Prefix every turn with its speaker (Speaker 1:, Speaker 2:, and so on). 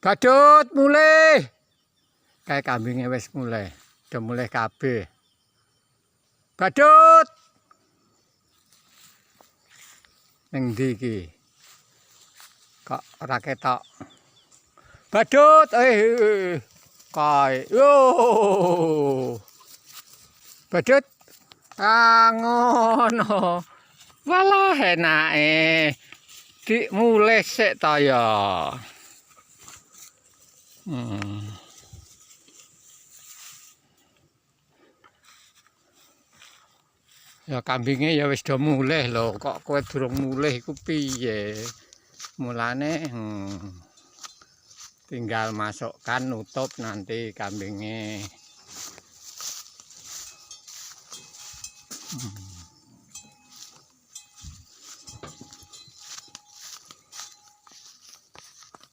Speaker 1: Badut mulih. Kae kambinge wis mulih. Udah mulih kabeh. Badut. Ning ndi iki? Kok ora ketok. Badut, kae. Yo. Badut. Ah ngono. Walah enake. Dik mulih sik ta ya. Ya kambinge ya wis do mulih lho, kok kowe durung mulih iku piye? Mulane tinggal masukkan nutup nanti kambinge.